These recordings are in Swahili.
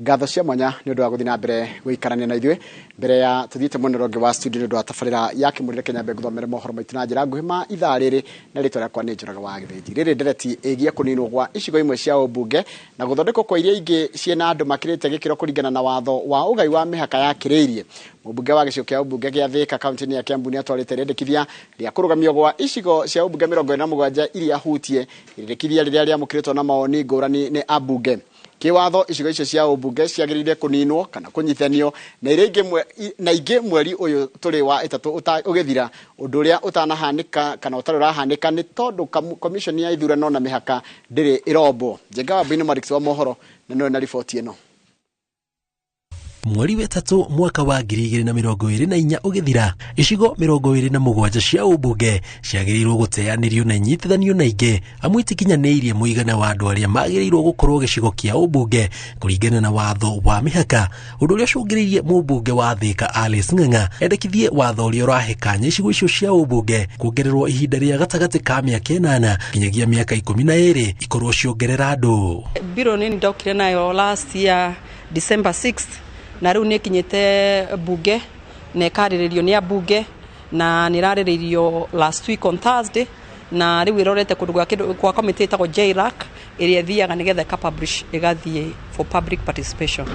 ngatho cia mwanya ni undu wa guthina mbere guikarania na ithuĩ mbere ya tuthiĩte moneronge wa studio ni undu wa tabarĩra ya Kimũrĩre Kenya Mbe guthomere mohoro maitu na njĩra nguhĩ ma ithaa rĩrĩ na rĩtwa rĩakwa nĩ Njũraga wa Gĩthĩnji. Rĩrĩ ndereti ĩgiĩ kũninwo gwa icigo imwe cia ũmbunge na gũthondekwo kwa iria ingĩ ciĩna andũ makĩrĩte gĩkĩro kũringana na watho wa ũgai wa mĩhaka yakĩrĩirie. Mũmbunge wa gĩcigo kĩa ũmbunge gĩa Thĩka kaunti-inĩ ya Kiambu nĩatwarĩte rĩendekithia rĩa kũrũgamio gwa icigo cia ũmbunge 27 iria hutie, rĩendekithia rĩrĩa rĩamũkĩrĩtwo na maoni ngũrani nĩ ambunge. Kiwatho icigo icio cia ũmbunge ciagĩrĩire kũninwo kana kũnyithanio na ingĩ mweri ũyũ tũrĩ wa ĩtatũ ũgĩthira, ũndũ ũrĩa ũtanahanĩka kana ũtarĩ ũrahanĩka nĩ tondũ komishoni ya ithurano na mĩhaka ndĩrĩ ĩrombwo. Njenga wa Bino Marix wa mohoro na riboti ĩno. Mweri wetatũ mwaka wa 2024 ũgĩthira, icigo 27 cia ũmbunge ciagĩrĩirwo gũteanĩrio na inyitithanio na ingĩ amu itikinyanĩirie mũigana wa andũ arĩa magĩrĩirwo gũkorwo gĩcigo kĩa ũmbunge kũringana na watho wa mĩhaka, ũndũ ũrĩa ũcũngĩrĩirie mũmbunge wa Thĩka Alice Ng'ang'a endekithie watho ũrĩa ũrahe kanya icigo icio cia ũmbunge kuongererwo ihinda rĩa gatagatĩ ka mĩaka 8 nginyagia mĩaka 12 ikorwo ciongerera andũ. Biro nĩ ndokire nayo last year December 6th na riu nikinyite bunge na ikarĩrĩrio nĩ ambunge na nĩrarĩrĩirio last week on Thursday, na riu irorete kũndũ kwa committee ĩtagwo JRAC ĩrĩa ĩthiaga nĩgetha ĩkapublish ĩgathiĩ for public participation.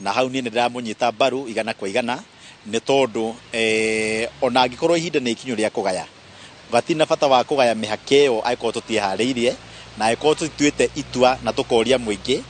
Na hau niĩ nĩndĩramunyita mbaru igana kwa igana nĩ tondũ ona angĩkorwo ihinda nĩ ikinyo rĩa kũgaya, gatina bata wa kũgaya mĩhaka ĩyo angĩkorwo tũtiharĩirie na angĩkorwo tũtuĩte itua na tũkoria mũingĩ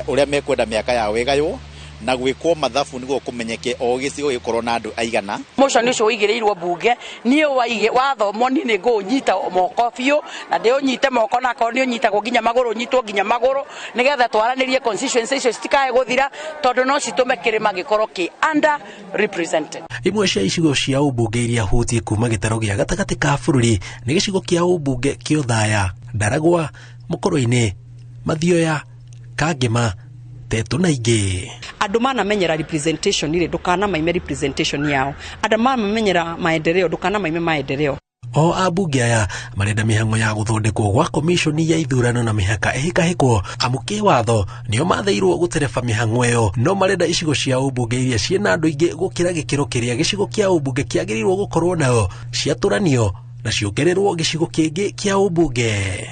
ũrĩa mekwenda mĩaka yao ĩgaywo na gwĩkwo mathabu nĩguo kũmenyeke o gĩcigo gĩkorwo na andũ aigana. Motion ũcio ũigĩrĩirwo bunge niĩ wathomwo niĩ nĩ ngũnyita moko biũ na ndĩũnyite moko na akorwo nĩ ũnyitagwo nginya magũrũ nyitwo nginya magũrũ nĩgetha twaranĩrie constituency icio citikae gũthira tondũ no citũme kĩrĩma gĩkorwo kĩ under represented. Imwe cia icigo cia ũmbunge iria hutie kuma gĩtaro gĩa gatagatĩ ka bũrũri nĩ gĩcigo kĩa ũmbunge kĩa Othaya, Ndaragwa, Mũkũrũ-inĩ, Mathioya, Kangema, Tetu na ingĩ. Andũ manamenyera representation ile ndukana maime representation yao, andũ manamenyera maendeleo ndukana maime maendeleo. O ambunge aya marenda mĩhang'o ya gũthondekwo gwa komishoni ya ithurano na mĩhaka ĩhĩkahĩkwo amu kĩwatho nĩo mathĩirwo gũtereba mĩhang'o ĩyo, no marenda icigo cia ũmbunge iria ciĩna andũ aingĩ gũkĩra gĩkĩro kĩrĩa gĩcigo kĩa ũmbunge kĩagĩrĩirwo gũkorwo nayo ciatũranio na ciongererwo gĩcigo kĩngĩ kĩa ũmbunge.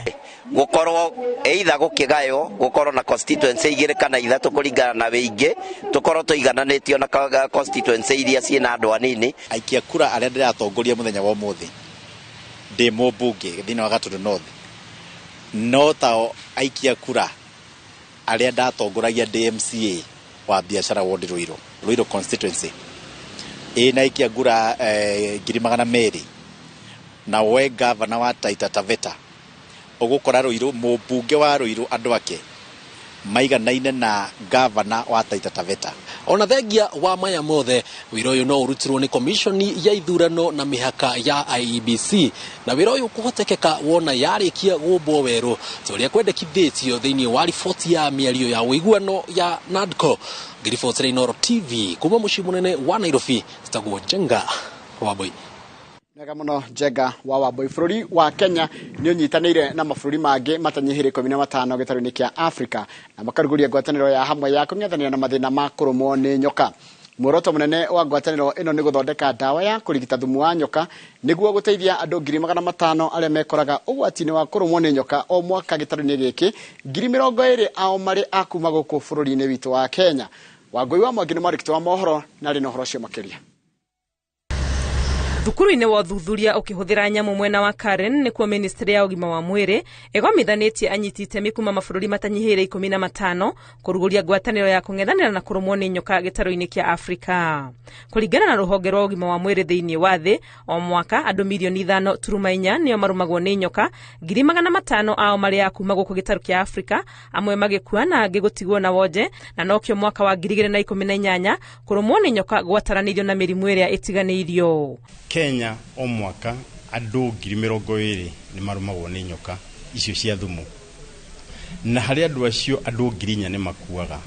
Gukorwo either gũkĩgayo gukorwo na constituency igĩrĩ kana ithatũ kũringana na wĩingĩ, tukorwo tuigananĩtio na constituency iria ciĩna andũ anini. Aikia kura arĩa ndĩratongoria mũthenya wa ũmũthĩ ndĩ mũmbunge thĩinĩ wa Gatũndũ North, no tao aikia kura arĩa ndatongoragia DMCA wa biashara ward Ruiru constituency na aikia kura 200,000 na we governor wa Taita Taveta ogukora Ruiru mũmbunge wa Ruiru andũ ake maiganaine na governor wa Taita Taveta. Ona thengia wa maya mothe wĩra ũyũ no ũrutirwo nĩ komishoni ya ithurano na mĩhaka ya IEBC, na wĩra ũyũ kũhotekeka wona yarĩkia gũmbwo werũ tũrĩa kwendekithĩtio thĩinĩ wa riboti ya mĩario ya ũiguano ya NADCO. Ngiribotera Inooro TV kuma mũciĩ mũnene wa Nairobi, Stagwo Njenga Wambui. Nega mũno Njenga wa Wambui. Bũrũri wa Kenya nĩ ũnyitanĩire na mabũrũri mangĩ matanyihĩire 15 gĩtarũ-inĩ kĩa Afrika na makarugũria ngwatanĩro ya hamwe ya kũng'ethanĩra na mathĩna ma kũrũmwo nĩ nyoka. Muoroto mũnene wa ngwatanĩro ĩno nĩ gũthondeka ndawa ya kũrigita thumu wa nyoka nĩguo gũteithia andũ 500,000 arĩa mekoraga ũgwati-inĩ wa kũrũmwo nĩ nyoka o mwaka gĩtarũ-inĩ gĩkĩ, 20,000 ao marĩ akuma gũkũ bũrũri-inĩ witũ wa Kenya. Wangui wa Mwangi nĩ mwandĩkĩtwo wa mohoro na rĩ na ũhoro ũcio makĩria. Thukuru-inĩ wa ũthuthuria ũkĩhũthĩra nyamũ mwena wa Karen nĩkuo ministry ya ũgima wa mwĩrĩ ĩgomithanĩtie anyiti itemi kuma mabũrũri matanyihĩire 15 kũrugũria ngwatanĩro ya kũng'ethanĩra na kũrũmwo nĩ nyoka gĩtarũ-inĩ kĩa Afrika. Kũringana na rũhonge rwa ũgima wa mwĩrĩ thĩinĩ wa thĩ, o mwaka andũ milioni 5.4 nĩo marũmagwo nĩ nyoka, 500,000 ao marĩ akuma gũkũ gĩtarũ kĩa Afrika, amwe magĩkua na angĩ gũtigwo na wonje, na nokĩo mwaka wa 2018 kũrũmwo nĩ nyoka gwataranĩirio na mĩrimũ ĩrĩa ĩtiganĩirio. Kenya o mwaka andũ 20,000 nĩ marũmagwo nĩ nyoka icio cia thumu, na harĩ andũ acio andũ 4,000 nĩ makuaga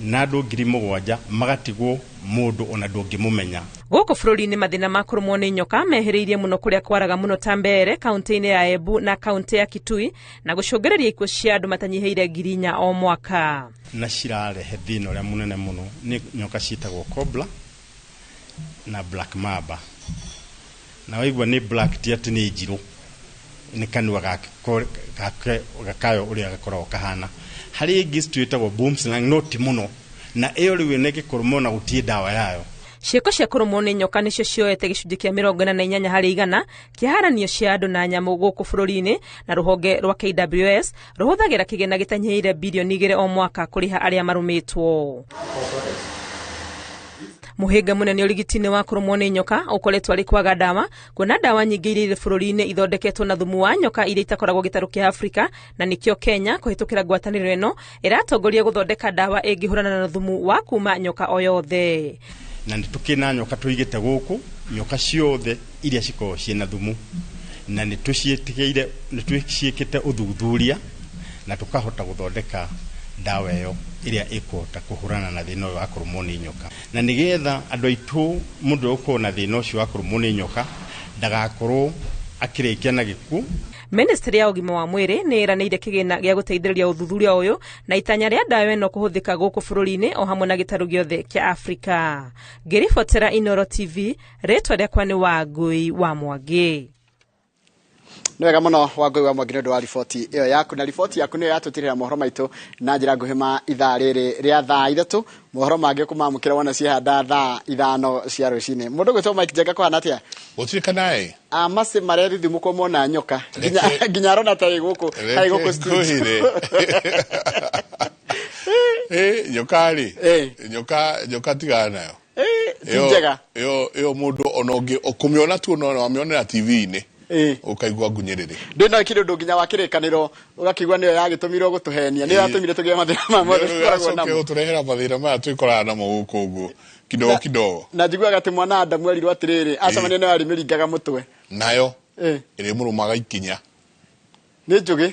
na andũ 7,000 magatigwo mũndũ ona ndũngĩmũmenya. Gũkũ bũrũri-inĩ mathĩna ma kũrũmwo nĩ nyoka mehereirie mũno kũrĩa kwaraga mũno ta Mbeere, kaunti-inĩ ya Embu na kaunti ya Kitui, na gũcũngĩrĩria ikuũ cia andũ matanyihĩire 4,000 o mwaka. Na cirarehe thĩna ũrĩa mũnene mũno nĩ nyoka ciĩtagwo cobra na black mamba. Na waigua nĩ black ti atĩ nĩ njirũ, nĩ kanua gakayo ũrĩa gakoragwo kahana. Harĩ ĩngĩ twĩtagwo boomslang no ti mũno, na ĩyo rĩu nĩ gĩkũrũmo na gũtirĩ ndawa yayo. Ciĩko cia kũrũmwo nĩ nyoka nĩcio cioete gĩcunjĩ kĩa 48 harĩ 100 kĩa haranio cia andũ na nyamũ gũkũ bũrũri-inĩ, na rũhonge rwa KWS rũhũthagĩra kĩgĩna gĩtanyihĩire bilioni 2 o mwaka kũrĩha arĩa marũmĩtwo. Mũhĩnga mũnene ũrigiti-inĩ wa kũrũmwo nĩ nyoka ũkoretwo arĩ kwaga ndawa, kuona ndawa nyingĩ iria irĩ bũrũri-inĩ ithondeketwo na thumu wa nyoka iria itakoragwo gĩtarũ kĩa Afrika, na nĩkĩo Kenya kũhĩtũkĩra ngwatanĩro ĩno ĩratongoria gũthondeka ndawa ĩngĩhũrana na thumu wa kuma nyoka o yothe. Na nĩ tũkĩna nyoka tũigĩte gũkũ, nyoka ciothe iria cikoragwo ciĩna thumu, na nĩ twĩciĩkĩte ũthuthuria na tũkahota gũthondeka ndawa ĩyo ĩrĩa ĩkũhota kũhũrana na thĩna ũyũ wa kũrũmwo nĩ nyoka. Na nĩgetha andũ aitũ mũndũ ũkorwo na thĩna ũcio wa kũrũmwo nĩ nyoka ndagakorwo akĩrĩkia na gĩkuũ. Ministry ya ũgima wa mwĩrĩ nĩ ĩranĩire kĩgĩna gĩa gũteithĩrĩria ũthuthuria ũyũ na itanya rĩa ndawa ĩno kũhũthĩka gũkũ bũrũri-inĩ o hamwe na gĩtarũ gĩothe kĩa Afrika. Ngĩribotera Inooro TV, rĩtwa rĩakwa nĩ Wangui wa Mwangi. Nĩ wega mũno Wangui wa Mwangi nĩ ũndũ wa riboti ĩyo yaku, na riboti yaku nĩyo yatũtirĩra mohoro maitũ na njĩra nguhĩ ma ithaa rĩrĩ rĩa thaa 3. Mohoro mangĩ kũmamũkĩra wona ciahanda thaa 5 cia rũcinĩ. Mũndũ gwĩtwo Mike Njenga kũhana atĩa? Gũtirĩka naĩ. Macĩ marethithimũkwo mona nyoka nginya arona ta gũkũ studio. Nyoka tigana nayo. Njega. Yo mũndũ ona ũngĩ ũkũmĩona tu no wamĩonera TV-inĩ. Ukaigua ngunyĩrĩrĩ. Ndĩna kĩndũ nginya wa kĩrĩkanĩro ũgakĩigua nĩyo yagĩtũmirwo gũtũhenia, nĩyo yatũmire tũgĩe mathĩna ma mothe tũkoragwo namo. Nĩyo gũtũrehera mathĩna maya twĩkoraga namo gũkũ ũguo kidogo. Na njiguaga atĩ mwana Adamu erirwo atĩrĩrĩ acemania nayo arĩmĩringaga mũtwe. Nayo ĩrĩmũrũmaga ikinya. Nĩ njũgĩ.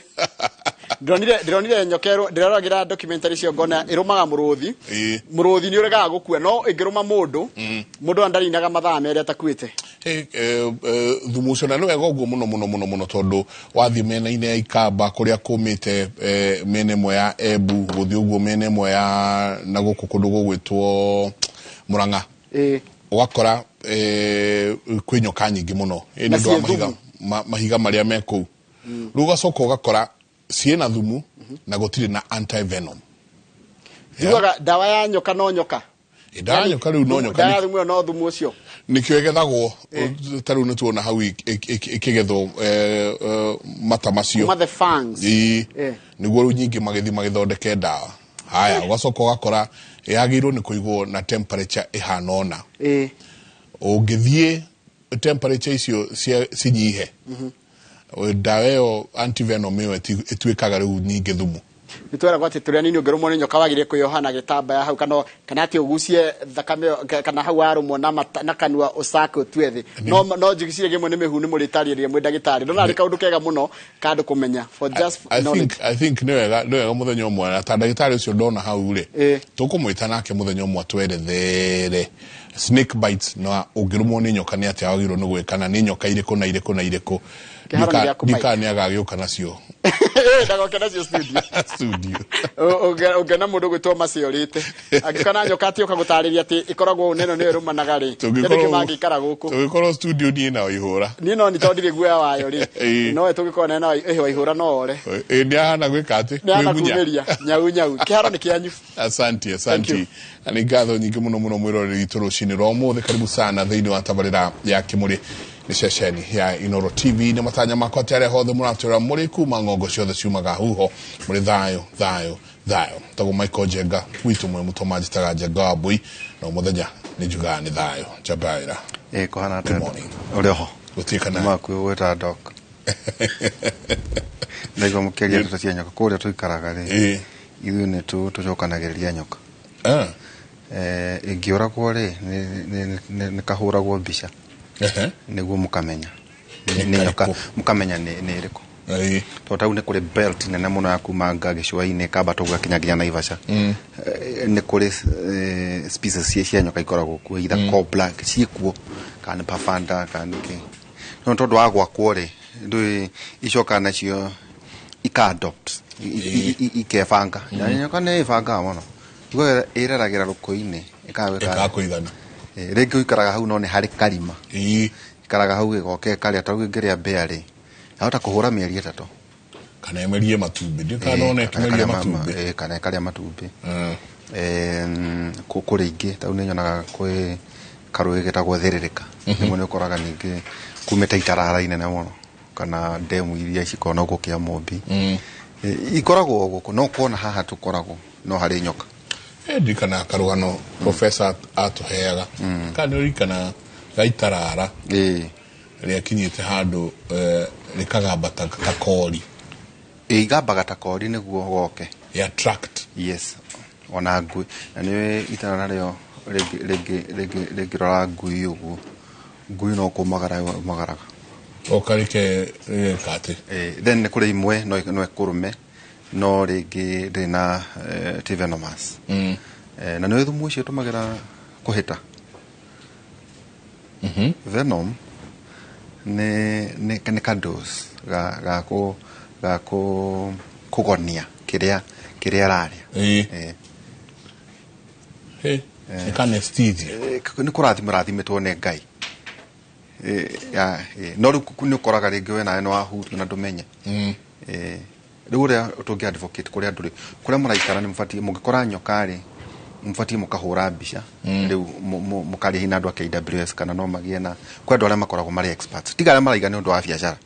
Ndĩronire nyokero ndĩraragĩra documentary cio ngona ĩrũmaga mũrũthi. Mũrũthi nĩ ũregaga gũkua, no ĩngĩrũma mũndũ ndarinaga mathaa merĩ atakuĩte. Thumu ũcio na nĩ wega ũguo mũno tondũ wathiĩ mĩena-inĩ ya Ikamba kũrĩa kũmĩte mĩena ĩmwe ya Embu, gũthiĩ ũguo mĩena ĩmwe ya na gũkũ kũndũ gũgwĩtwo Mũrang'a, ũgakora kwĩ nyoka nyingĩ mũno nĩ ũndũ wa mahiga marĩa me kũu. Rĩu ũgacoka ũgakora ciĩna thumu na gũtirĩ na anti-venom. Ndiugaga ndawa ya nyoka no nyoka. Ndawa ya nyoka rĩu no nyoka. Ndawa ya thumu no thumu ũcio. Nĩkĩo ĩgethagwo ta rĩu nĩ tuona hau ĩkĩgethwo mata macio. Kuma the fangs. Nĩguo rĩu nyingĩ magĩthondeke ndawa. Haya, ũgacoka ũgakora yagĩrĩirwo nĩ kũigwo na temperature ĩhana ũna. Ũngĩthiĩ temperature icio cinyihe, ndawa ĩyo antivenom ĩyo ĩtuĩkaga rĩu nyingĩ thumu. Nĩtwĩragwo atĩ tũrĩa nini ũngĩrũmwo nĩ nyoka wagĩrĩire kwĩyoha na gĩtambaya hau kana atĩ ũgucie thakame kana hau warũmwo na kanua ũcake ũtue thĩ. No njigicire gĩmwe nĩ mĩhu nĩ mũrĩtarĩria mwĩ ndagĩtarĩ. Ndona arĩ kaũndũ kega mũno ka andũ kũmenya for just knowledge. I think nĩ wega mũthenya ũmwe na ta ndagĩtarĩ ũcio ndona hau rĩ, tũkũmwĩta nake mũthenya ũmwe atwerethere snake bites na ũngĩrũmwo nĩ nyoka nĩ atĩa wagĩrĩirwo nĩ gwĩka na nĩ nyoka irĩkũ na irĩkũ. Ndika nĩ agagĩũka nacio. Ndagoke nacio studio. Ũngĩona mũndũ gwĩtwo maciorĩte. Angĩkona nyoka atĩ ũka gũtarĩria atĩ ĩkoragwo neno nĩyo ĩrũmanaga rĩ. Ndĩkĩ mangĩikara gũkũ. Tũgĩkorwo studio niĩ na Waihũra. Niĩ no nĩtondirĩ guoya wayo rĩ. No tũgĩkorwo na Waihũra no ore. Nĩ ahana gwĩka atĩ. Nĩ ahana kumeria. Nyau. Kĩharo nĩ kĩanyu. Asante. Na nĩ ngatho nyingĩ mũno mwĩroreri witũ rũcinĩ rwa ũmũthĩ. Karibu sana thĩinĩ wa tabarĩra ya Kĩmũrĩ. Nĩ ceceni ya Inooro TV nĩ matanya makwa tĩarĩa hothe mũratwĩra mũrĩ kuma ng'ongo ciothe ciumaga huho mũrĩ thayũ. Tagwo Michael Njenga witũ mwe mũtoma njĩtaga Njenga wa Mbui na mũthenya nĩ njugaga nĩ thayũ Jabaira. Kũhana atĩa ũrĩ ho gũtuĩka na maku gwĩta Doc. Ndaigua mũkĩaria ndeto cia nyoka kũrĩa tũikaraga rĩ, ithuĩ nĩ tũcokanagĩrĩria nyoka. Ĩngĩũragwo rĩ nĩ kahũragwo mbica nĩguo mũkamenya nĩ nyoka, mũkamenya nĩ ĩrĩkũ. to tau ne kuri belt nene muno ya kuma Gicũa-inĩ kamba tuga kinyaginya Naivasha ne kuri species cia nyoka ikoragwo kuo either cobra ciikuo kana pafanda kana ke no tondu wa gwakwo ri ndu icoka nacio ika-adopt ikebanga nyoka nĩ ĩbangaga mũno tuga ĩreragira rũkũ-inĩ ĩkakuithana rĩngĩ ikaraga hau no nĩ harĩ karima ikaraga hau ĩgoka ĩkarĩa ta rĩu ĩngĩrĩa mbĩa rĩ ahota kũhũra mĩeri 3 kana emerie matumbĩ ndikanona emerie matumbĩ kana ĩkarĩa matumbĩ kũrĩ ingĩ ta nĩ nyonaga kwĩ karũĩ getagwo thĩrĩrĩka nĩmo nĩ ũkoraga ningĩ kumĩte itarara inene mũno kana ndemu iria cikona gũkũ kĩa Mũmbi ikoragwo gũkũ no kuona haha tũkoragwo no harĩ nyoka ndikana karũgano professor atuheaga kana rikana gaitarara rĩa kinyĩte handũ rĩkagamba ta kori igambaga ta kori nĩguo goke ya attract yes ona ngui na nĩ itara narĩo rĩngĩrora ngui ũguo ngui no kũmagaraga okarike kate then nĩ kũrĩ imwe no ĩkũrũme no rĩngĩ rĩna venomous na nĩ thumu ũcio tũmagĩra kũhĩta venom nĩ kados ga kũgonia kĩrĩa ararĩa nĩ kũrathimĩtwo nĩ Ngai no rĩu nĩ ũkoraga rĩngĩ we nawe nĩ wahutio na ndũmenye rĩu ũrĩa tũngĩ advocate kũrĩa andũ kũrĩa mũraikara nĩ mũbatiĩ mũngĩkora nyoka rĩ mũbatiĩ mũkahũra mbica rĩu mũkarĩa hina andũ a KWS kana no magĩe na kwĩ andũ arĩa makoragwo marĩ experts tiga arĩa maraiga nĩ ũndũ wa biacara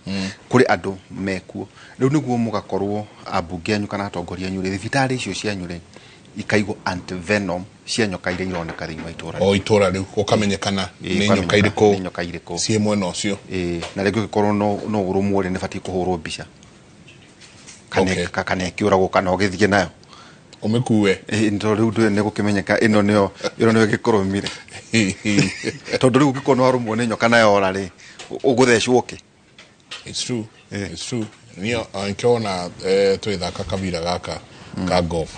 kũrĩ andũ mekuo rĩu nĩguo mũgakorwo ambunge anyu kana atongoria anyu rĩ thibitarĩ icio cianyu rĩ ikaigwo antivenom cia nyoka iria ironeka thĩinĩ wa itũũra itũũra rĩu ũkamenyekana nĩ nyoka irĩkũ ciĩ mwena ũcio na rĩngĩ ũgĩkorwo no ũrũmwo rĩ nĩ batiĩ kũhũrwo mbica kana ĩkĩũragwo kana ũgĩthiĩ nayo ũmĩkue ndo rĩu nĩ gũkĩmenyeka ĩno nĩyo ĩgĩkũrũmire tondũ rĩu ũngĩkorwo nĩ warũmwo nĩ nyoka nayo ora rĩ ũgũthecwo kĩ it's true niyo angĩona twĩthaka kabira gaka ka golf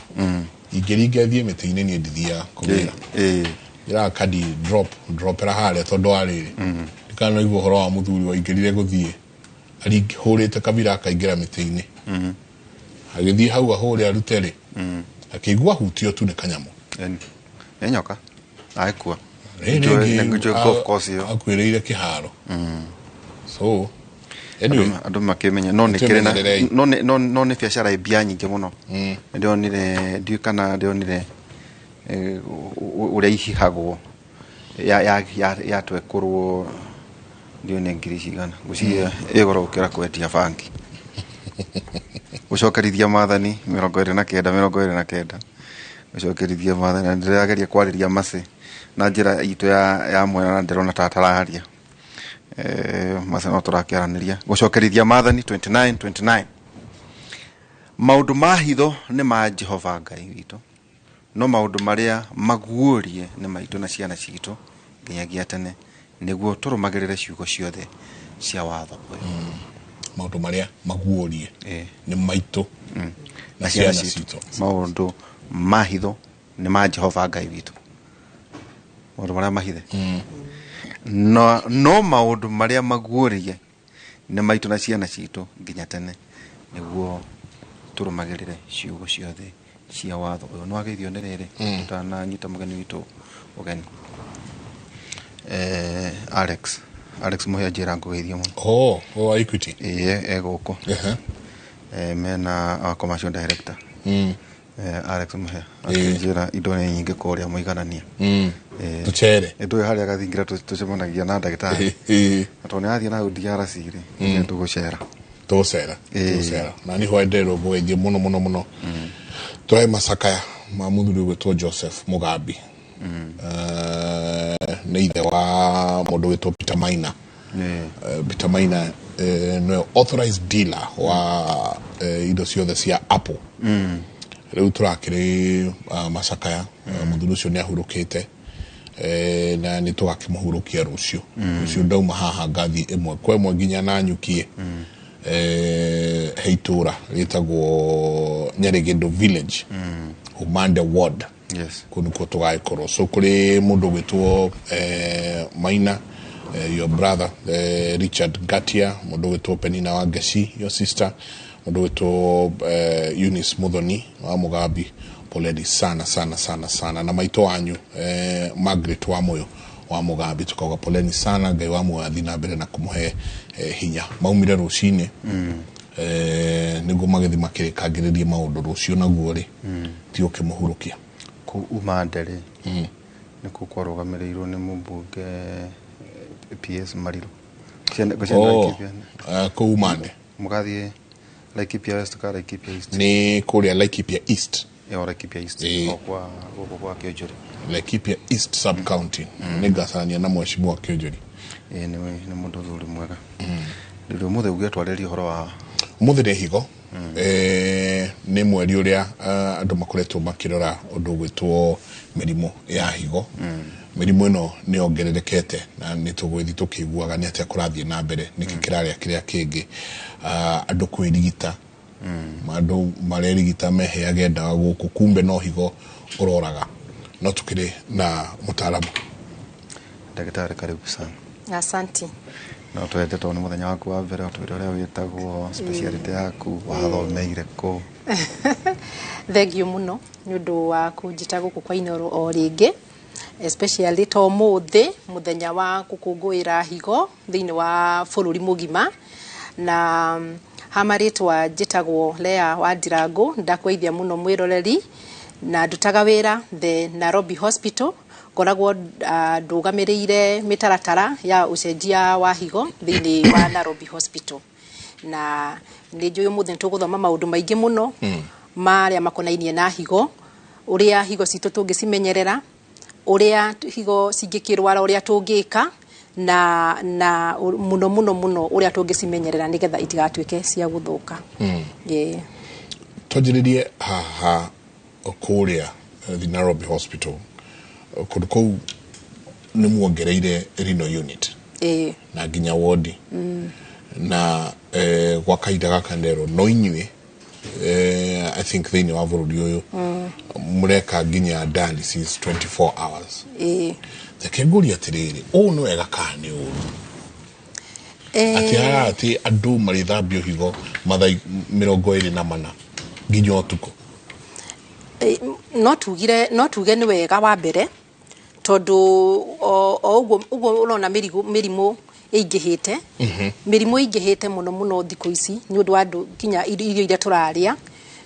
ingĩringa thiĩ mĩtĩ-inĩ niĩ ndithia kũgĩra ĩraga kadi dropera harĩa tondũ warĩrĩ ndikana igua ũhoro wa mũthuri wa ingĩrire gũthiĩ hũrĩte kabira akaingĩra mĩtĩ-inĩ agĩthiĩ hau ahũre arute rĩ akĩigua hutio tu nĩ kanyamũ nĩ nyoka agĩkua akuĩrĩire kĩharo so andũ makĩmenya no nĩ biacara mbia nyingĩ mũno ndionire ndiũ kana ndionire ũrĩa ihihagwo yatwekorwo ndione ngiri cigana gũciria ĩgoro gũkĩra kwendia bangi gũcokerithia maathani 29 gũcokerithia maathani na ndĩrageria kwarĩria Mercy na njĩra itũ ya mwena na ndĩrona ta taraharia Mercy no tũrakĩaranĩria gũcokerithia maathani 29 maũndũ ma hitho nĩ ma Jehova Ngai witũ no maũndũ marĩa maguũrie nĩ maitũ na ciana citũ nginyagia tene nĩguo tũrũmagĩrĩre ciugo ciothe cia watho maũndũ marĩa maguũrie nĩ maitũ na ciana citũ maũndũ ma hitho nĩ ma Jehova Ngai witũ maũndũ marĩa mahithe no maũndũ marĩa maguũrie nĩ maitũ na ciana citũ nginya tene nĩguo tũrũmagĩrĩre ciugo ciothe cia watho ũyũ nĩ wageithio nĩ rĩrĩ tũtananyita mũgeni witũ ũgeni Alex Muhia njĩra ngũgeithio mũno Equity egũkũ mena commercial director Alex Muhia akĩnjĩra indo nĩ nyingĩ kũrĩa mũiganania tũcere ndũĩ harĩa gathingira tũcemanagia na ndagĩtarĩ tondũ nĩ athiĩ na DRC rĩ tũgũcera na nĩ hwenderwo ngũgeithio mũno tũraĩ macakaya ma mũthuri gwĩtwo Joseph Mugambi nĩ ithe wa mũndũ wĩtwo Peter Maina Peter Maina nĩwe authorized dealer wa indo ciothe cia Apple rĩu tũrakĩrĩ macakaya mũthuri ũcio nĩ ahurũkĩte na nĩ tũgakĩmũhurũkia rũciũ ndauma haha ngathi ĩmwe kwa ĩmwe nginya na nyukie heitura ritagwo Nyaregedo village Umande ward kunuko tugaikoro so kuri mundu gwitwo Maina your brother Richard Gatia, mundu gwitwo Penina Wangeci your sister, mundu gwitwo Eunice Muthoni wa Mugambi, poleni sana sana sana sana, na maito wanyu Margaret wa Moyo wa Mugambi tukauga poleni sana, Ngai wa Moyo athina mbere na kumuhe hinya maumire rucine nigo magethi makirikagiririe maundu rucio naguo ri ti ukimuhurukia ku Umandere niko kwarugamirĩirwo nĩ mũmbunge PS Mariro ku Umande mugathie Laikipia West ka Laikipia East ni kuria Laikipia East Laikipia East kwa Kionjori Laikipia East sub county nigasania na mheshimiwa Kionjori ni mundu thuri mwega ndio muthe ugetwarĩria horo wa muthe higo ni mweri uria andu makoretwo makirora undu gwitwo mirimo ya higo mirimo ino ni ongererekete na ni tugwithi tukiguaga ni atia kurathie na mbere niki kiraria kiria kingi andu kwirigita andu marerigita meheage ndawa guku kumbe no higo uroraga no tukiri na mutaalamu Daktari karibu sana. Asante. Na twende to ni muthenya waku wa mbere twire uria witagwo speciality yaku wathomeire ku Thank you muno ni undu wa kunjita guku kwa Inooro o ringi especially to muthenya wa gukungwira higo thiini wa bururi mugima na hamaritwa njitagwo Lea wa Ndirangu ndakweithia muno mwiroreri na ndutaga wira the Nairobi Hospital koragwo ndugamireire mitaratara ya ucenjia wa higo thiini wa Nairobi Hospital na ni njui muthe tuguthoma maundu maingi muno maria makonainie na higo uria higo citu tungicimenyerera uria higo cingikirwara uria tungika na muno uria tungicimenyerera nigetha itigatuike cia guthuka tojiririe haha okuria the Nairobi Hospital kuduko ni muongereire renal unit na ginya ward na kwa kaida gaka ndero no inywe I think they know bururi uyu mureka ginya dialysis 24 hours the kenguri atiriri o no ega kani uru ati andu marithambio higo mathai 24 ginya utuko no tuge ni wega wa mbere tondu o uguo urona mirimu ingihite mirimu ingihite muno thiku ici ni undu wa andu kinya irio ira turaria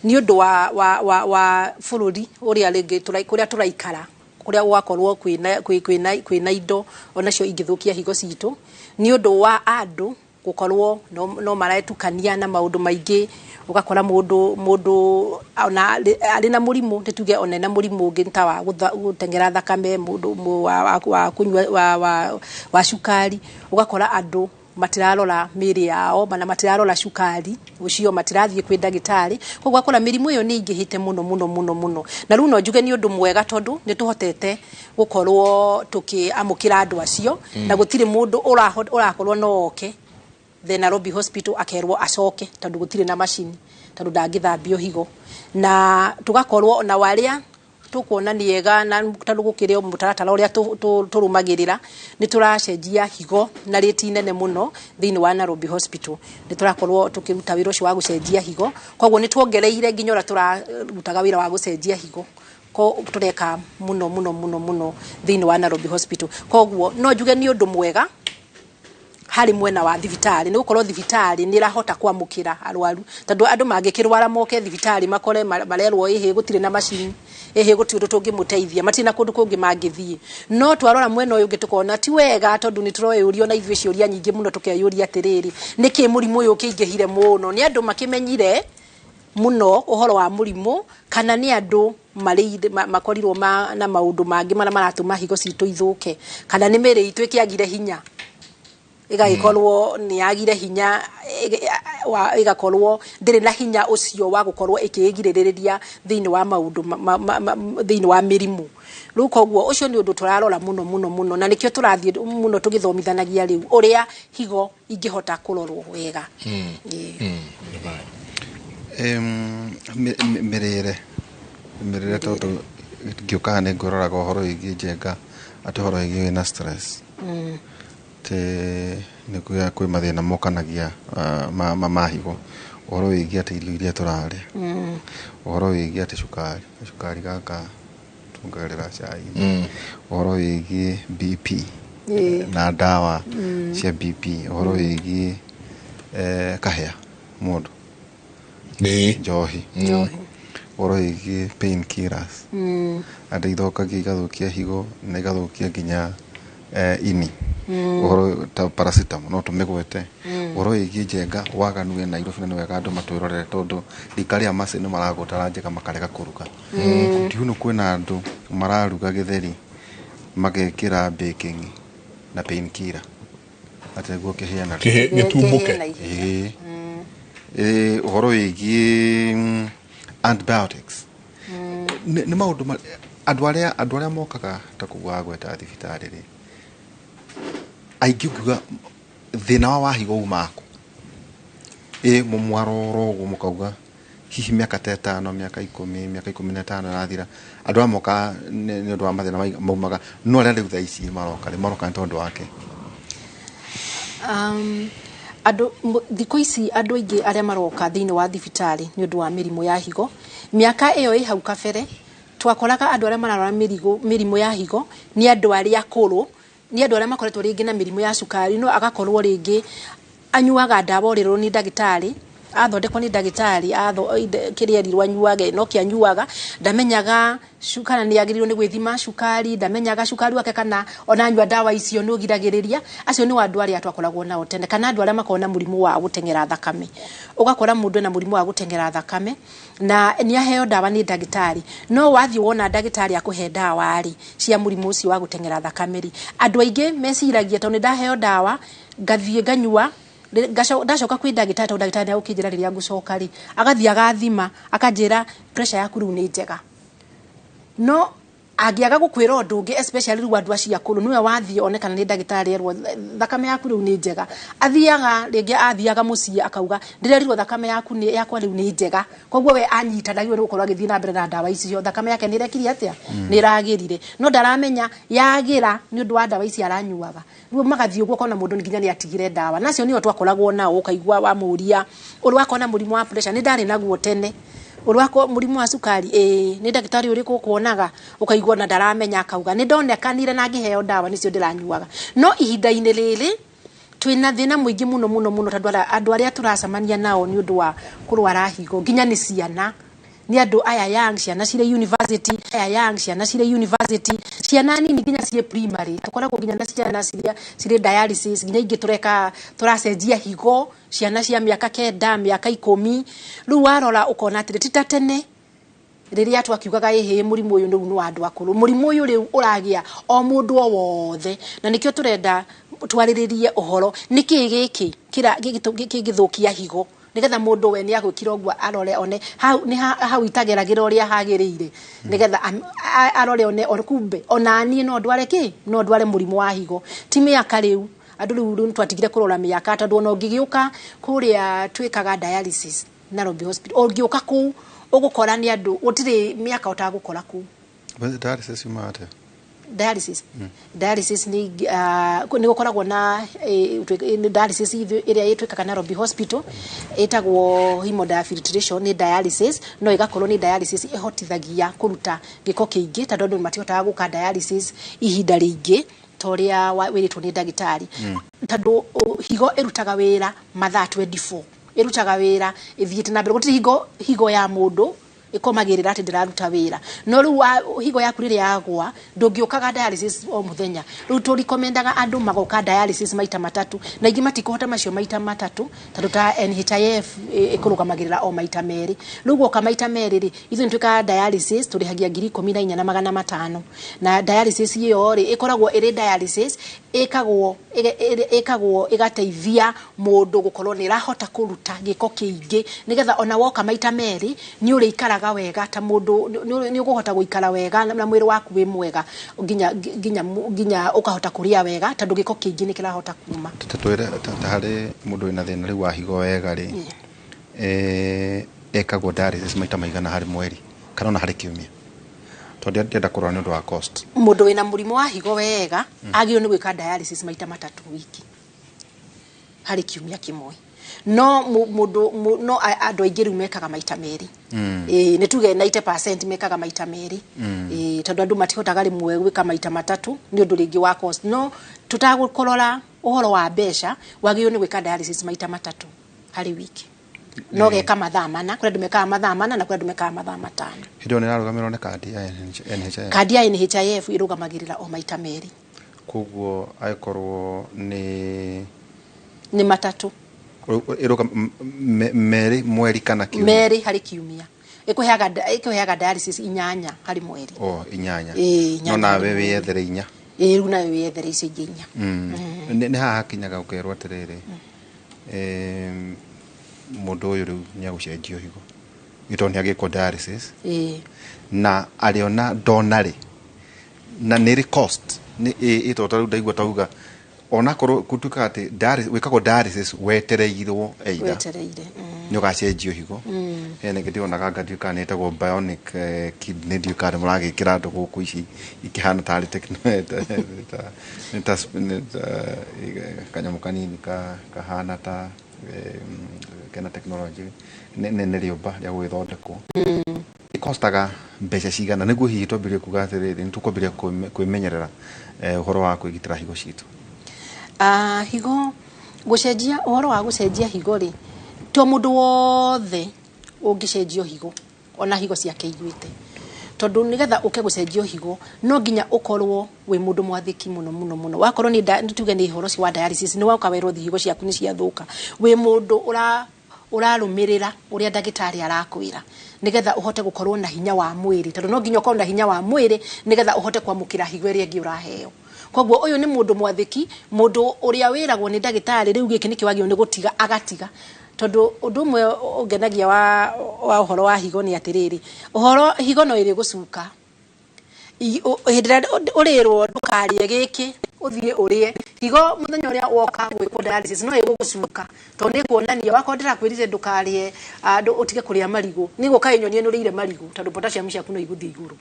ni undu wa bururi uria ringi kuria turaikara kuria gwakorwo kwina indo onacio ingithukia higo citu ni undu wa andu gukorwo no maraetukania na maundu maingi ugakora mundu ona ari na murimu nituge ona na murimu ungi nta wa gutengera thakame mundu wa kunywa wa shukari ugakora andu matirarora miri yao bana matirarora shukari ucio matirathie kwi ndagitari kogwa akora mirimu iyo ni ingihite muno na runo njuge ni undu mwega tondu ni tuhotete gukorwo tukiamukira andu acio na gutire mundu urakorwo no oke the Nairobi Hospital akerwo acoke tondu gutire na machine tondu ndangithambio higo na tugakorwo na waria tukuona niega na tondu gukire mutaratara uria turumagirira ni turacenjia higo na rate nene muno thiini wa Nairobi Hospital ni turakorwo tukiruta wira ucio wa gucenjia higo kogwo ni tuongereire nginya ura turarutaga wira wa gucenjia higo ko tureka muno thiini wa Nairobi Hospital kogwo no njuge ni undu mwega hari mwena wa thibitari ni gukorwo thibitari ni rahota kwamukira arwaru tondu andu mangikirwara moke thibitari makore marerwo ihe gutire na machine ihe gutire tungimuteithia matina kundu kungi mangithie no twarora mwena uyu ngitukona ti wega tondu ni turoyurio na ithwe ciuria nyingi muno tukeyuria atiriri niki murimu uyu ukingihire muno ni andu makimenyire muno uhoro wa murimu kana ni andu makorirwo na maundu mangi maratuma higo citu ithuke kana ni miri itu ikiagire hinya igagikorwo ni agire hinya igakorwo ndire na hinya ucio wa gukorwo ikigiririria thiini wa maundu thiini wa mirimu riu koguo ucio ni undu turarora muno na nikio turathie muno tugithomithanagia riu uria higo ingihota kurorwo wega mirire tondu ngioka ni ngororaga horo igi njenga atohoro igi na stress te nikuya kwi mathina mokanagia mahigo horo igi ati irio iria turaria horo igi ati cukari gaka tungagerera cai horo igi BP na dawa cia BP horo igi kahea mundu njohi horo igi pain killers ande ithokagia igathukia higo na igathukia nginya ini horo ta paracetamol no tumegwete horo igi njenga waganu ena Nairobi na wega andu matwirorere tondu rikari amase no maragutara njega makarega kuruga ndiuno kwina andu mararuga githeri magekira baking na pain killer ateguo kihiana gitumbuke horo igi antibiotics ni maundu andu aria mokaga ta kugwa gweta thibitari ri aingiuga thina wa higo umako mumwaroro gumukauga hihi miaka 5 miaka 10 miaka 15 rathira andu amoka ni undu wa mathina maumaga no aria riu thaici maroka ntondu wake andu thiko ici andu aingi aria maroka thiini wa thibitari ni undu wa mirimu ya higo miaka iyo hau kabere twakoraga andu aria mararora mirimu ya higo ni andu aria akuru ni andu aria makoretwo ringi na mirimu ya cukari no agakorwo ringi anyuaga ndawa orero ni ndagitari athondekwo ni ndagitari kiria rirwa anyuaga no kianyuaga ndamenyaga cukara ni agirirwo ni gwithima cukari ndamenyaga cukari wake kana ona anyua ndawa icio no giragiriria acio ni wandu aria twakoragwo nao tene kana andu aria makona murimu wa gutengera thakame ugakora mundu na murimu wa gutengera thakame na ni aheo ndawa ni ndagitari no wathi wona ndagitari akuhe ndawa ari cia murimu ucio wa gutengera thakame ri andu aingi meciragia tondu ndaheo ndawa ngathie nganyua ndacoka kwi ndagitari aukijira riria ngucoka ri agathia agathima akanjira pressure yaku riu ni njega no agiaga gukwira undu ungi especially riu andu acia kuru niwe wathie onekana ni ndagitari erwo thakame yaku riu ni njega athiaga ringi athiaga mucii akauga ndirerirwo thakame yaku ni yakwa riu ni njega koguo we anyita ndagio gukorwo agithii na mbere na ndawa icio thakame yake ni rekiri atia ni ragirire no ndaramenya yagira ni undu wa ndawa ici aranyuaga riu magathii uguo kona mundu nginya ni atigire ndawa nacio niyo twakoragwo nao ukaigua wa muria uri wakona murimu wa pressure ni ndari naguo tene urwako murimu wa sukari ni ndagitari uriku kuonaga ukaigua na ndaramenya akauga ni ndonekanire na ngiheo ndawa nicio ndiranyuaga no ihinda-ini riri twina thina muingi muno tondu andu aria turacamania nao ni undu wa kurwara higo nginya ni ciana ni andu aya young ciana cire university ciana nini nginya cie primary tukoragwo nginya na ciana cire dialysis nginya ingi turacenjia higo ciana cia miaka 9 miaka 10 riu warora ukona atire titatene riria twakiugaga ehe murimu uyu ni andu akuru murimu uyu riu uragia o mundu o wothe na nikio turenda twariririe uhoro niki giki kira gigithukia higo nigetha mundu we ni agwikira ogwa arore one hau itageragira uria hagirire nigetha arore one kumbe ona ni no ndware murimu wa higo timi yakariu andu riu twatigire kurora miaka tondu ona ungigiuka kuria twikaga dialysis Nairobi hospital ungiuka ku ugukora ni andu utire miaka utagukora ku dialysis mate dialysis ni gukoragwo na dialysis iria itwikaga Nairobi hospital etagwo hemodiafiltration ni dialysis no igakorwo ni dialysis ihotithagia kuruta giko kiingi tondu andu matihotaga guka dialysis ihinda ringi toria wiritwo ni ndagitari tondu higo irutaga wira mathaa 24 irutaga wira ithiite na mbere gutiri higo ya mundu ikomagirira ati ndiraruta wira no ru higo yaku riri yagwa ndungiokaga dialysis o muthenya ru to recomendaga andu magoka dialysis maita matatu na ingi matikohota macio maita matatu tondu ta NHIF ikurugamagirira o maita meri ru goka maita meri ri ithu ntuika dialysis turihagia 14,500 na dialysis iyo ri ikoragwo iri dialysis ikagwo igateithia mundu gukorwo ni rahota kuruta giko kiingi nigetha ona woka maita meri ni uri ikaraga wega ta mundu ni uguhota guikara wega na mwiri waku wi mwega ginya ukahota kuria wega tondu giko kiingi ni kirahota kuma tatwira tahari mundu ina thina riu wa higo wega ri ekagwo dialysis maita maigana hari mweri kana na hari kiumia tondu ndenda kurora ni undu wa cost mundu wina murimu wa higo wega agio ni gwika dialysis maita matatu wiki hari kiumia kimwe no mundu no andu aingi riu mekaga maita meri ni tuge 90% mekaga maita meri tondu andu matihotaga rimwe gwika maita matatu ni undu ringi wa cost no tutagukorora uhoro wa besha wagio ni gwika dialysis maita matatu hari wiki no geka mathaa mana kuri ndumeka mathaa mana na kuri ndumeka mathaa matano hindo ni rarugamirwo ni kadi ya NHIF kadi ya NHIF irugamagirira o maita meri kuguo aikorwo ni matatu iruga meri mweri kana kiumia meri hari kiumia ikuheaga dialysis 8 hari mweri inyanya no nawe wiyethere inya riu nawe wiyethere icio inya ni haha kinyaga ukerwo atiriri mundu uyu riu niagucenjio higo gitoni agiko dialysis na ariona donari na niri cost ni itota riu ndaigua tauga ona korwo kutuka ati wikagwo dialysis wetereirwo eida ni ugacenjio higo ene ngidiona gangadi kanetagwo bionic kidney card muragikira andu guku ici ikihana tari kanyamu kanini kahana ta kena technology ne riomba ya gwithondekwo ikostaga mbeca cigana niguo hihi twambirie kuga atiriri nitukwambiria kwimenyerera uhoro wa kwigitira higo citu higo gucenjia uhoro wa gucenjia higo ri to mundu wothe ungicenjio higo ona higo ciake igwite tondu nigetha uke gucenjio higo no nginya ukorwo wi mundu mwathiki muno wakorwo ni tuge ni horo ci wa dialysis ni wauka werwo higo ciaku ni ciathuka wi mundu urarumirira uria ndagitari arakwira nigetha uhote gukorwo na hinya wa mwiri tondu no nginya ukorwo na hinya wa mwiri nigetha uhote kwamukira higo iria ingi uraheo koguo uyu ni mundu mwathiki mundu uria wiragwo ni ndagitari riu giki ni kiwagio ni gutiga agatiga tondu undu umwe ungenagia wa uhoro wa higo ni atiriri uhoro higo no iri gucuka hindira urirwo ndukarie giki uthie urie higo muthenya uria woka gwiko dialysis no iri gucuka tondu ni kuonania wakondera kwirire ndukarie andu utige kuria marigu ni guka inyonie nurire marigu tondu potassium ciaku no iguthi iguru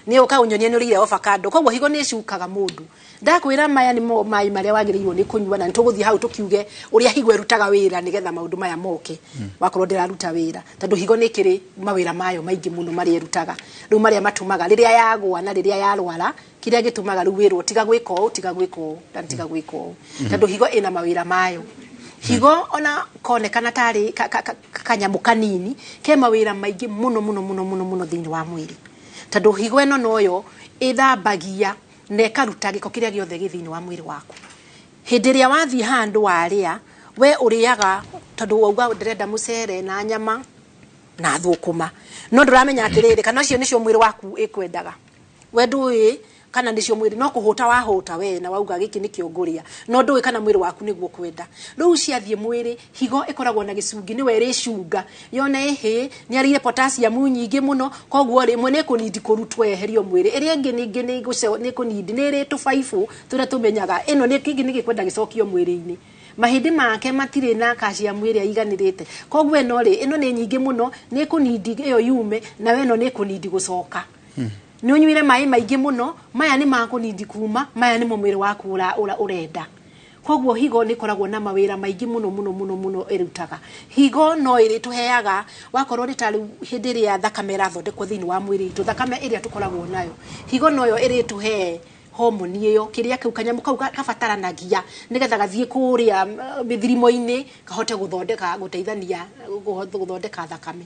ni uka unyonie nurire avocado koguo higo ni cukaga mundu ndakwira maya ni mai maria wagirirwo ni kunywa na nituguthie hau tukiuge uria higo erutaga wira nigetha maundu maya moke wakorwo ndiraruta wira tondu higo ni kiri mawira mayo maingi muno mari erutaga riu maria matumaga riria yagwa na riria yarwara kiria gitumaga riu wirwo tiga gwiko tondu higo ina mawira mayo higo ona konekana tari kanyamu kanini ke mawira maingi muno thiini wa mwiri tondu higo eno noyo ithambagia na ikaruta giko kiria giothe githini wa mwiri waku hindi ria wathi handu waria we uriaga tondu wauga ndirenda mucere na nyama na thukuma no nduramenya atiriri kana cio nicio mwiri waku ikwendaga we ndui kana nicio mwiri no kuhuta wahuta we na wauga giki ni kiunguria no ndui kana mwiri waku niguo kwenda riu ciathie mwiri higo ikoragwo na gicungi ni weri cunga yone ehe ni arire potassium nyingi muno koguo rimwe ni kunidi kurutwo eherio mwiri iria ingi ni guce ni kunidi ni ri tu 5 turia tumenyaga ino ni kingi ni gikwenda gicokio mwiri-ini mahindi make matire na calcium iria iganirite koguo ino ni nyingi muno ni kunidi iyo yume na we no ni kunidi gucoka ni unyuire mai maingi muno maya ni makunidi kuma maya ni mwiri waku urenda koguo higo ni koragwo na mawira maingi muno erutaga higo no iri tuheaga wakorwo ritari hindi ria thakame rathondekwo thiini wa mwiri itu thakame iria tukoragwo nayo higo noyo iri tuhe hormone iyo kiria kiu kanyamu kau kabataranagia nigetha gathie kuria mithirimo-ini kahote guthondeka guteithania guthondeka thakame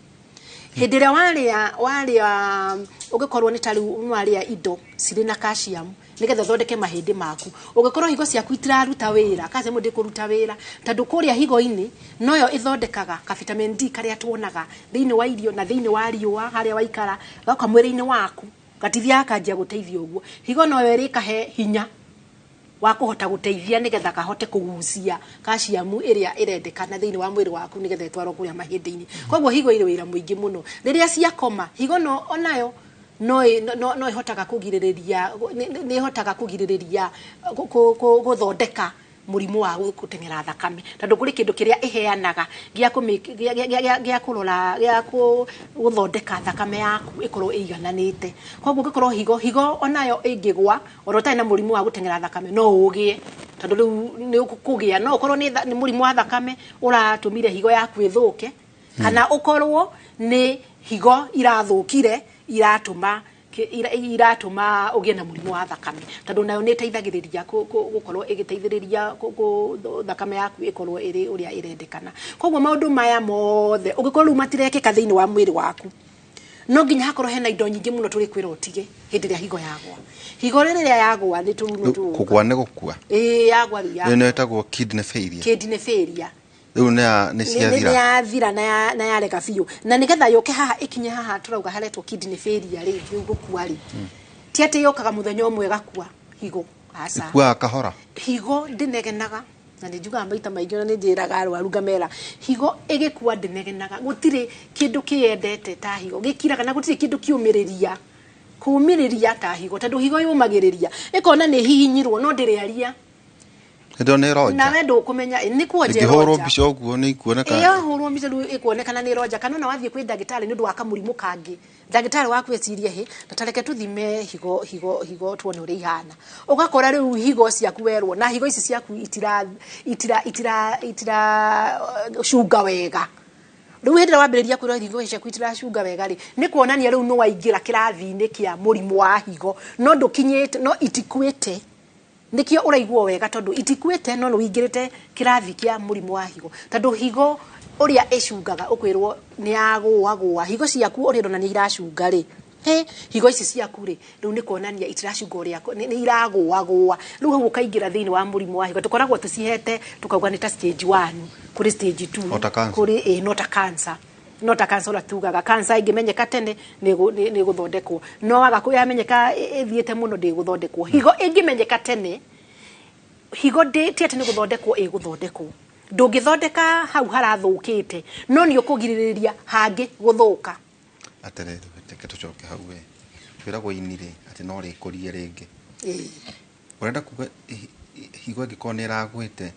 Hindira waria ugikorwo ni tari waria indo cirĩ na calcium nigetha thondeke mahindi maku ugikorwo higo ciaku itiraruta wira kaze mundi kuruta wira tondu kuria higo-ini noyo ithondekaga ka vitamin D karia tuonaga thiini wa irio na thiini wa riua haria waikara gaka mwiri-ini waku gatithia kanjia guteithia uguo higo noyo irikahe hinya wa kuhota guteithia nigetha kahote kugucia calcium iria irendekana thiini wa mwiri waku nigetha itwarwo kuria mahindi-ini koguo higo iri wira muingi muno riria cia koma higo no onayo no ihotaga kugiririria ni ihotaga kugiririria guthondeka murimu wa gutengera thakame tondu kuri kindu kiria iheanaga gia kurora gia guthondeka thakame yaku ikorwo igananite koguo gikorwo higo onayo ingigwa orota ina murimu wa gutengera thakame no ugie tondu riu ni kugia no ukorwo ni murimu wa thakame uratumire higo yaku ithuke kana ukorwo ni higo irathukire iratuma ugie na murimu wa thakame tondu nayo ni iteithagiriria gukorwo igiteithiriria thakame yaku ikorwo iri uria irendekana koguo maundu maya mothe ugikorwo matirekeka thiini wa mwiri waku no nginya hakorwo hena indo nyingi muno turi kwira utige hindi ria higo yagwa higo riria yagwa ni turuno kugwa ne gukua yagwa ria ni etagwo kidney failure riu ni ciathira ni yathira na yareka biu na nigetha yoke haha ikinye haha turauga haretwo kidney failure ri gukua ri ti ati yokaga muthenya umwe gakua higo asa kwa kahora higo ndinegenaga na ndijuga maita maingi na njiraga arwaru ngamera higo igikua ndinegenaga gutire kindu kiendete ta higo gikiraga na gutire kindu kiumiriria kumiriria ta higo tondu higo yumagiriria ikona ni hihinyirwo no ndiriaria ndo ne roja na wendo kumenya ni kuoje roja ngihoro mbica uguo ni ikuoneka iyo horo mbica ru ikuonekana ni roja kana na wathie kwi ndagitari ni ndu waka murimu kangi ndagitari waku ecirie he ndatareke tuthime higo tuone uri ihana ugakora riu higo ciaku werwo na higo ici ciaku itira shuga wega riu hindira wambiriria kwira higo ciaku itira shuga wega ri ni kuonania riu no waingira kirathi-ini kia murimu wa higo no ndukinyite no itikwite nikio uraigwo wega tondu itikwite no wingirite kirathi kia murimu wa higo tondu higo uria icungaga ukwirwo ni agwa higo ciaku uria ndona ni iracunga ri higo ici ciaku ri riu ni kuonania itiracunga uria ni iragwa riu hau ukaingira thiini wa murimu wa higo tukoragwo tucihete tukauga ni ta stage 1 kuri stage 2 kuri not a cancer ora tugaga cancer ingimenyeka tene ni guthondekwo no waga kuyamenyeka ithiete muno ndi guthondekwo higo ingimenyeka tene higo ndi tiete ni guthondekwo guthondekwo ndungithondeka hau harathukite no ni ukugiririria hangi guthuka atere teke tucoke hau kwiragwo inire ati no rikurie ringi urenda kuga higo ngikona iragwite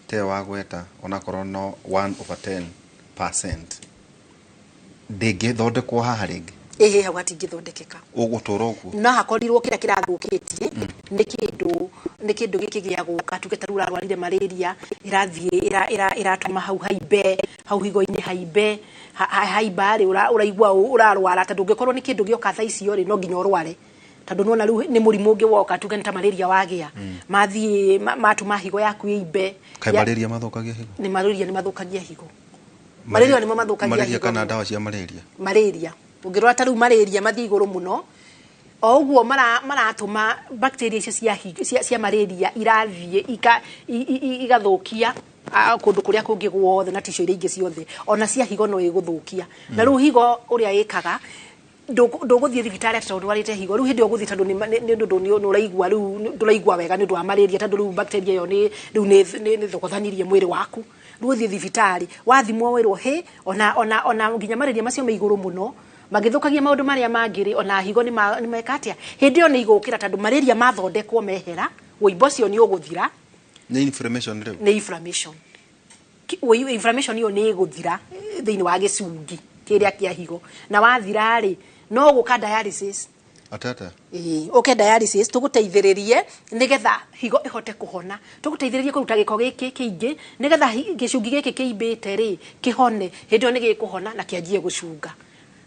te wagweta ona korwo no 1/10% ndingithondekwo haha ringi hau hatingithondekeka ugutura uguo no hakorirwo kira kirathukitie ni kindu gikigia guka tugeta rura rwarire malaria irathie iratuma hau haimbe hau higo-ini haimbe haibari uraigua urarwara tondu ngikorwo ni kindu gioka thaa icio ri no nginya urware tondu nona riu ni murimu ungi woka tuge ni ta malaria wagia mathie matuma higo yaku imbe kai malaria mathukagia higo ni mathukagia higo malaria ni mathukagia malaria kana dawa cia malaria ungirwa ta riu malaria mathi iguru muno o uguo maratuma bacteria cia malaria irathie igathukia kundu kuria kungi guothe na tisho iria ingi ciothe ona cia higo no iguthukia na riu higo uria ikaga nduguthie thibitari ati tondu warite higo riu hindi uguthie tondu ni uraigua riu nduraigua wega ni ndu wa malaria tondu riu bacteria iyo ni thukuthanirie mwiri waku riu uthie thibitari wathimwo wirwo ona nginya malaria macio me iguru muno magithukagia maundu maria mangiri ona higo ni mekatia hindi yo ni igukira tondu malaria mathondekwo mehera uimbo cio ni uguthira ni inflammation riu ni inflammation yo ni iguthira thiini wa gicungi kiria kia higo na wathira ri no guka dialysis atata okay dialysis tuguteithiririe nigetha higo ihote kuhona tuguteithiririe kuruta giko giki kiingi nigetha gicungi giki kiimbite ri kihone hindi ni gikuhona na kianjie gucunga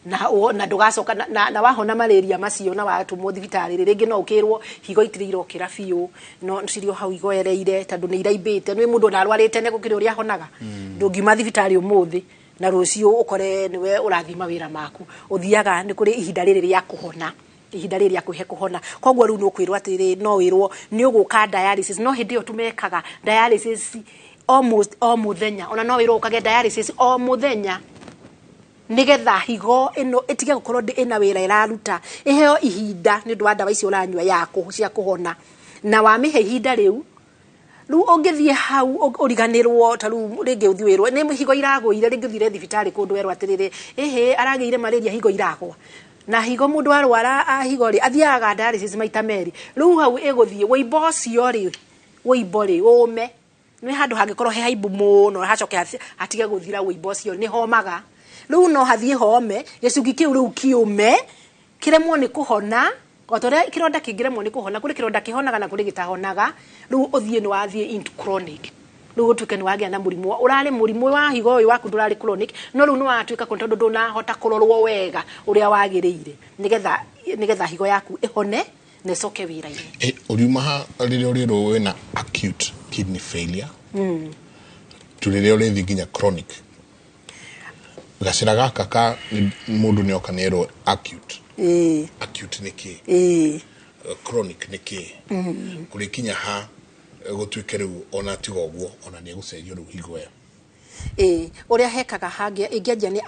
na ndugacoka na wahona malaria macio na watumwo thibitari ringi no ukirwo higo itiriro kira biu no cirio hau higo ereire tondu ni iraimbite ni mundu na arwarite ne gukire uria honaga ndungiuma thibitari umuthi na rucio ukore niwe urathima wira maku uthiaga ni kuri ihinda riri rya kuhona ihinda riri rya kuhe kuhona kogwo riu no kwirwo atiri no wirwo ni uguka dialysis no hindi yo tumekaga dialysis almost o muthenya ona no wirwo ukage dialysis o muthenya nigetha higo ino itige gukorwo ina wira iraruta iheo ihinda ni ndwa ndawa icio uranywa yako cia kuhona na wamihe ihinda riu ongithie hau uriganirwo taru ringi uthiwirwo ni higo iragwire ringi uthire thibitari kundu werwo atiriri arageire malaria higo iragwa na higo mundu arwara higo ri athiaga dialysis maita meri riu hau iguthie wimbo cio ri wimbo ri ume ni handu hangikorwo he haibu muno hacoke atige guthira wimbo cio ni homaga riu no hathie home gicungi kiu riu kiume kiremwo ni kuhona Otore kironda kingiremwo ni kuhona kuri kironda kihonaga na kuri gitahonaga riu uthie ni wathie into chronic riu tuke ni wagia na murimu urari murimu wa higo uyu waku ndurari chronic no riu ni watuika tondu ndunahota kurorwo wega uria wagiriire nigetha higo yaku ihone na icoke wira-ini uriuma ha riria uriru wina acute kidney failure turiria urithi nginya chronic gacira gaka ka mundu ni okanero acute acute niki chronic niki kuri kinya ha gutuike riu ona tigogwo ona ni gucenjio riu higo ya uria hekaga hangia ingianjia ni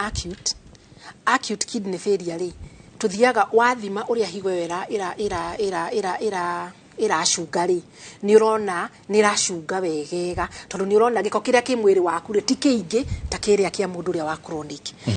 acute kidney failure ri tuthiaga wathima uria higo iracunga ri ni urona ni iracunga wegega tondu ni urona giko kiria ki mwiri waku ri ti kiingi ta kiria kia mundu uria wa chronic